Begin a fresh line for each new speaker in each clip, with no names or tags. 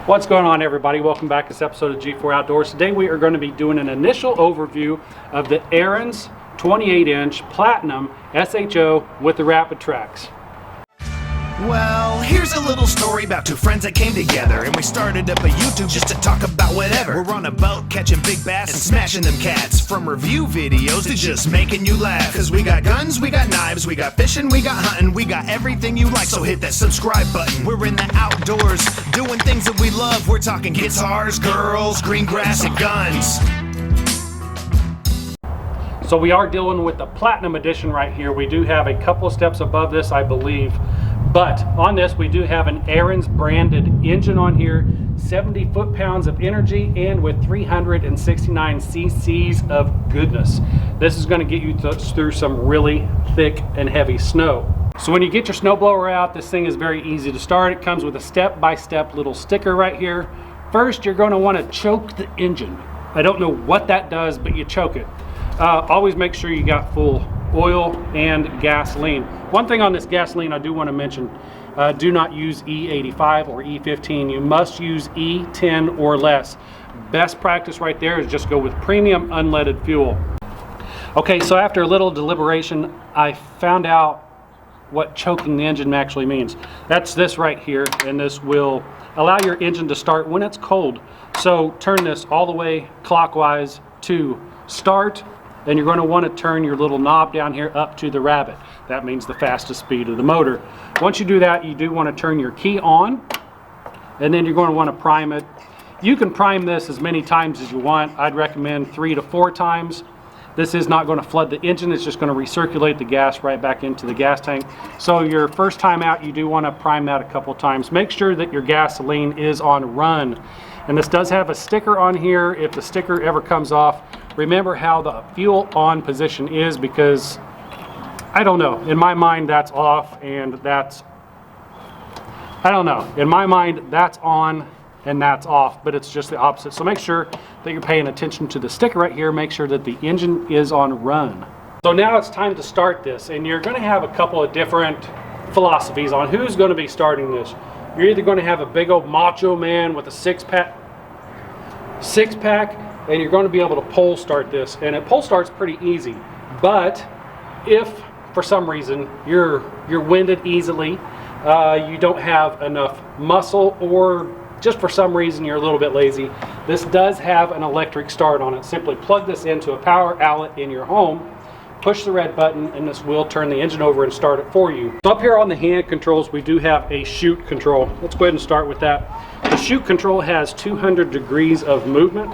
What's going on, everybody? Welcome back to this episode of G4 Outdoors. Today we are going to be doing an initial overview of the Ariens 28-inch Platinum SHO with the rapidtrak.
Well, here's a little story about two friends that came together, and we started up a YouTube just to talk about whatever. We're on a boat catching big bass and smashing them cats, from review videos to just making you laugh. Cause we got guns, we got knives, we got fishing, we got hunting, we got everything you like, so hit that subscribe button. We're in the outdoors, doing things that we love. We're talking guitars, girls, green grass, and guns.
So we are dealing with the Platinum Edition right here. We do have a couple of steps above this, I believe. But on this, we do have an Ariens branded engine on here, 70 foot-pounds of energy, and with 369 cc's of goodness. This is going to get you through some really thick and heavy snow. So when you get your snowblower out, this thing is very easy to start. It comes with a step-by-step little sticker right here. First, you're going to want to choke the engine. I don't know what that does, but you choke it. Always make sure you got full oil and gasoline. One thing on this gasoline I do want to mention, do not use E85 or E15. You must use E10 or less. Best practice right there is just go with premium unleaded fuel. Okay, so after a little deliberation, I found out what choking the engine actually means. That's this right here, and this will allow your engine to start when it's cold. So turn this all the way clockwise to start. Then you're going to want to turn your little knob down here up to the rabbit. That means the fastest speed of the motor. Once you do that, you do want to turn your key on, and then you're going to want to prime it. You can prime this as many times as you want. I'd recommend 3 to 4 times. This is not going to flood the engine. It's just going to recirculate the gas right back into the gas tank. So your first time out, you do want to prime that a couple times. Make sure that your gasoline is on run. And this does have a sticker on here. If the sticker ever comes off, remember how the fuel on position is, because I don't know, in my mind that's off, and that's, I don't know, in my mind that's on and that's off, but it's just the opposite. So make sure that you're paying attention to the sticker right here. Make sure that the engine is on run. So now it's time to start this, and you're going to have a couple of different philosophies on who's going to be starting this. You're either going to have a big old macho man with a six-pack, and you're going to be able to pole start this, and it pole starts pretty easy. But if for some reason you're winded easily, you don't have enough muscle, or just for some reason you're a little bit lazy, this does have an electric start on it. Simply plug this into a power outlet in your home, push the red button, and this will turn the engine over and start it for you. So up here on the hand controls, we do have a chute control. Let's go ahead and start with that. The chute control has 200 degrees of movement.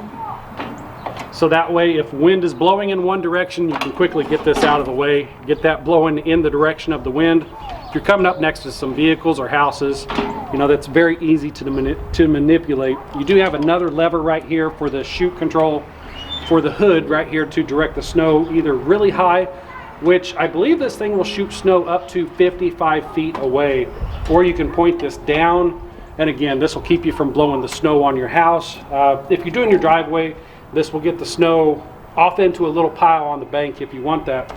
So that way, if wind is blowing in one direction, you can quickly get this out of the way, get that blowing in the direction of the wind. If you're coming up next to some vehicles or houses, you know, that's very easy to manipulate. You do have another lever right here for the chute control for the hood right here to direct the snow either really high, which I believe this thing will shoot snow up to 55 feet away, or you can point this down, and again, this will keep you from blowing the snow on your house. If you're doing your driveway, this will get the snow off into a little pile on the bank if you want that.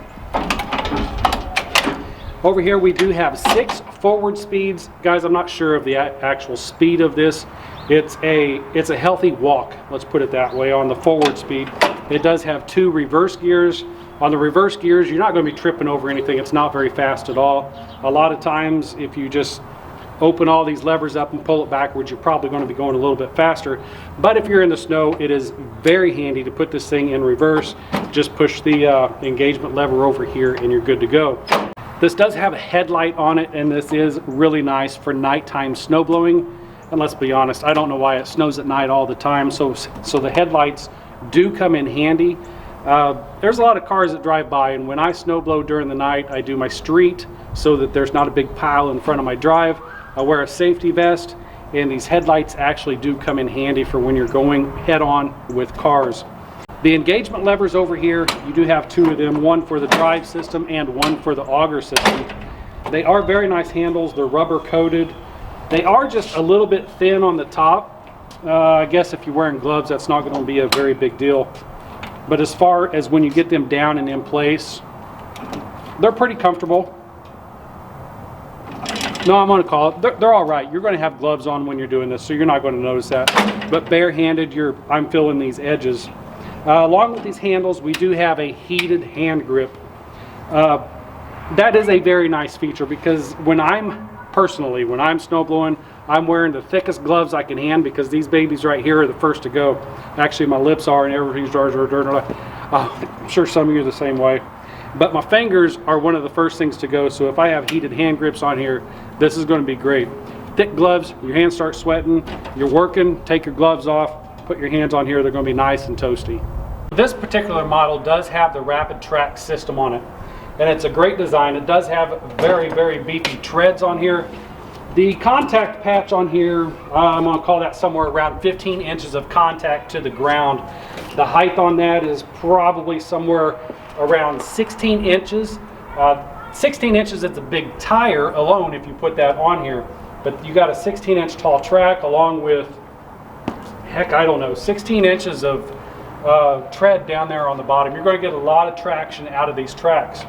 Over here we do have 6 forward speeds. Guys, I'm not sure of the actual speed of this. It's a healthy walk, let's put it that way, on the forward speed. It does have 2 reverse gears. On the reverse gears, you're not going to be tripping over anything. It's not very fast at all. A lot of times, if you just open all these levers up and pull it backwards, you're probably going to be going a little bit faster. But if you're in the snow, it is very handy to put this thing in reverse. Just push the engagement lever over here and you're good to go. This does have a headlight on it, and this is really nice for nighttime snow blowing. And let's be honest, I don't know why it snows at night all the time, so the headlights do come in handy. There's a lot of cars that drive by, and when I snow blow during the night, I do my street so that there's not a big pile in front of my drive. I wear a safety vest, and these headlights actually do come in handy for when you're going head on with cars. The engagement levers over here, you do have 2 of them, one for the drive system and one for the auger system. They are very nice handles. They're rubber coated. They are just a little bit thin on the top. I guess if you're wearing gloves, that's not going to be a very big deal. But as far as when you get them down and in place, they're pretty comfortable. No, I'm gonna call it. They're all right. You're gonna have gloves on when you're doing this, so you're not gonna notice that. But barehanded, I'm feeling these edges. Along with these handles, we do have a heated hand grip. That is a very nice feature because when I'm snow blowing, I'm wearing the thickest gloves I can hand because these babies right here are the first to go. Actually, my lips are and everything's I'm sure some of you are the same way. But my fingers are one of the first things to go, so if I have heated hand grips on here, this is going to be great. Thick gloves, your hands start sweating, you're working, take your gloves off, put your hands on here, they're going to be nice and toasty. This particular model does have the rapidtrak system on it, and it's a great design. It does have very, very beefy treads on here. The contact patch on here, I'm going to call that somewhere around 15 inches of contact to the ground. The height on that is probably somewhere around 16 inches. 16 inches is a big tire alone if you put that on here, but you got a 16-inch tall track along with, heck, I don't know, 16 inches of tread down there on the bottom. You're going to get a lot of traction out of these tracks.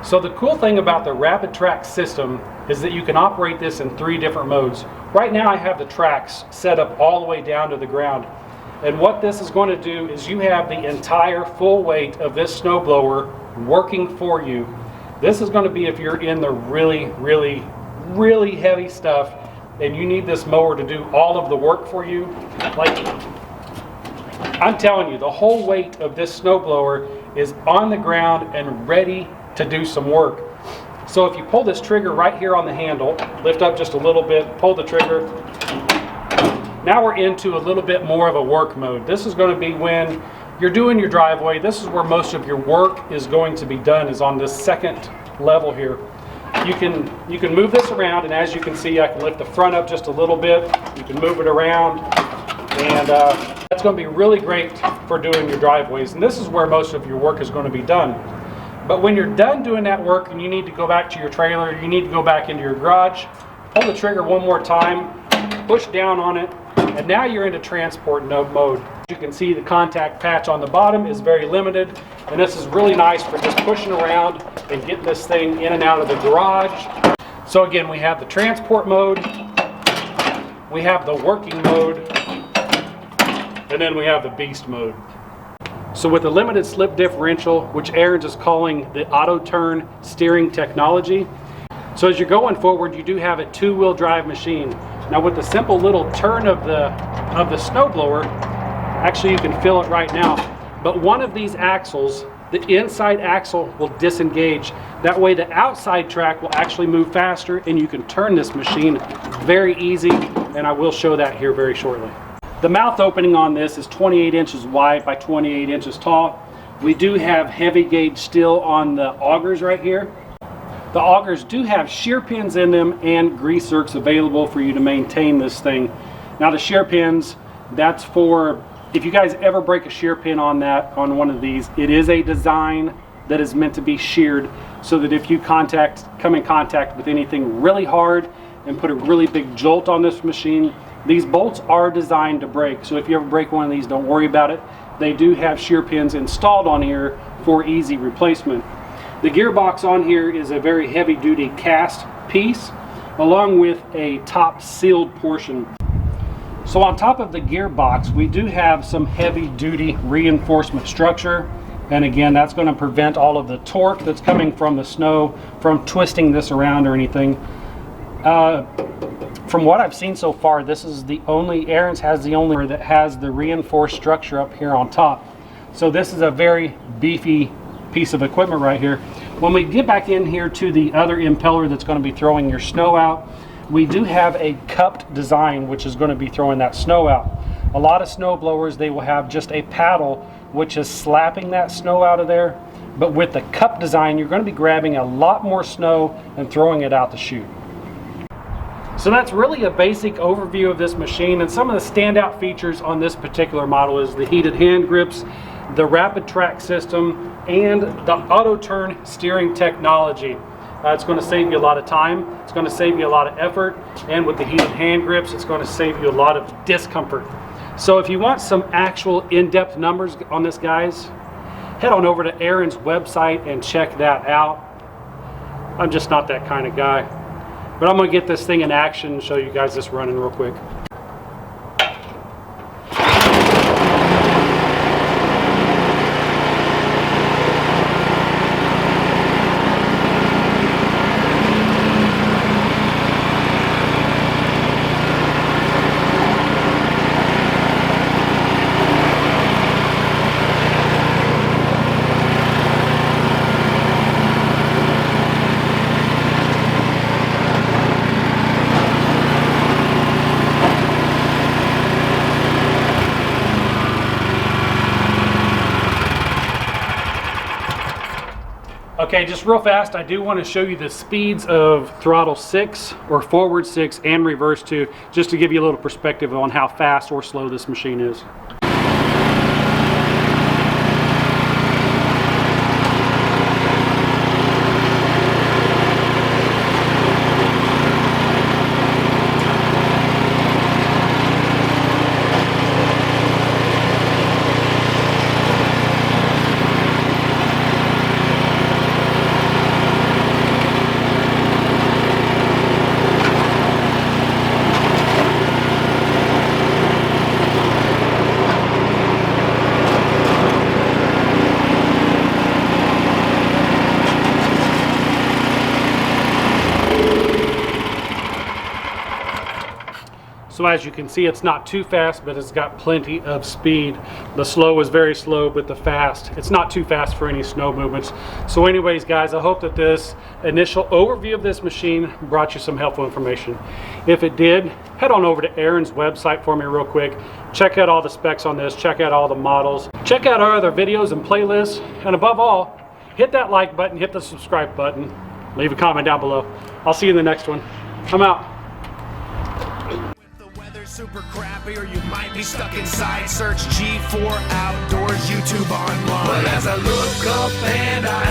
So the cool thing about the rapidtrak system is that you can operate this in 3 different modes. Right now I have the Trax set up all the way down to the ground. And what this is going to do is you have the entire full weight of this snowblower working for you. This is going to be if you're in the really, really, really heavy stuff and you need this mower to do all of the work for you. Like, I'm telling you, the whole weight of this snowblower is on the ground and ready to do some work. So if you pull this trigger right here on the handle, lift up just a little bit, pull the trigger. Now we're into a little bit more of a work mode. This is going to be when you're doing your driveway. This is where most of your work is going to be done, is on this second level here. You can move this around, and as you can see, I can lift the front up just a little bit. You can move it around, and that's going to be really great for doing your driveways. And this is where most of your work is going to be done. But when you're done doing that work and you need to go back to your trailer, you need to go back into your garage, pull the trigger one more time, push down on it, and now you're into transport mode. You can see the contact patch on the bottom is very limited, and this is really nice for just pushing around and getting this thing in and out of the garage. So again, we have the transport mode, we have the working mode, and then we have the beast mode. So with the limited slip differential, which Ariens is calling the auto turn steering technology, so as you're going forward, you do have a 2-wheel drive machine. Now with the simple little turn of the snowblower, actually you can feel it right now, but one of these axles, the inside axle, will disengage. That way the outside track will actually move faster and you can turn this machine very easy, and I will show that here very shortly. The mouth opening on this is 28 inches wide by 28 inches tall. We do have heavy gauge steel on the augers right here. The augers do have shear pins in them and grease zerks available for you to maintain this thing. Now the shear pins, that's for, if you guys ever break a shear pin on one of these, it is a design that is meant to be sheared so that if you come in contact with anything really hard and put a really big jolt on this machine, these bolts are designed to break. So if you ever break one of these, don't worry about it. They do have shear pins installed on here for easy replacement. The gearbox on here is a very heavy duty cast piece along with a top sealed portion. So on top of the gearbox, we do have some heavy duty reinforcement structure. And again, that's going to prevent all of the torque that's coming from the snow from twisting this around or anything. From what I've seen so far, this is the only, Ariens has the only that has the reinforced structure up here on top. So this is a very beefy piece of equipment right here. When we get back in here to the other impeller that's going to be throwing your snow out, we do have a cupped design which is going to be throwing that snow out. A lot of snow blowers, they will have just a paddle which is slapping that snow out of there. But with the cup design, you're going to be grabbing a lot more snow and throwing it out the chute. So that's really a basic overview of this machine, and some of the standout features on this particular model is the heated hand grips, the rapidtrak system, and the auto turn steering technology. It's going to save you a lot of time, it's going to save you a lot of effort, and with the heated hand grips, it's going to save you a lot of discomfort. So if you want some actual in-depth numbers on this, guys, head on over to Ariens' website and check that out. I'm just not that kind of guy. But I'm gonna get this thing in action and show you guys this running real quick. Okay, just real fast, I do want to show you the speeds of throttle 6 or forward 6 and reverse 2, just to give you a little perspective on how fast or slow this machine is. So as you can see, it's not too fast, but it's got plenty of speed. The slow is very slow, but the fast, it's not too fast for any snow movements. So anyways, guys, I hope that this initial overview of this machine brought you some helpful information. If it did, head on over to Ariens' website for me real quick. Check out all the specs on this, check out all the models, check out our other videos and playlists, and above all, hit that like button, hit the subscribe button, leave a comment down below. I'll see you in the next one. I'm out.
Super crappy, or you might be stuck inside. Search G4 Outdoors YouTube online. But as I look up and I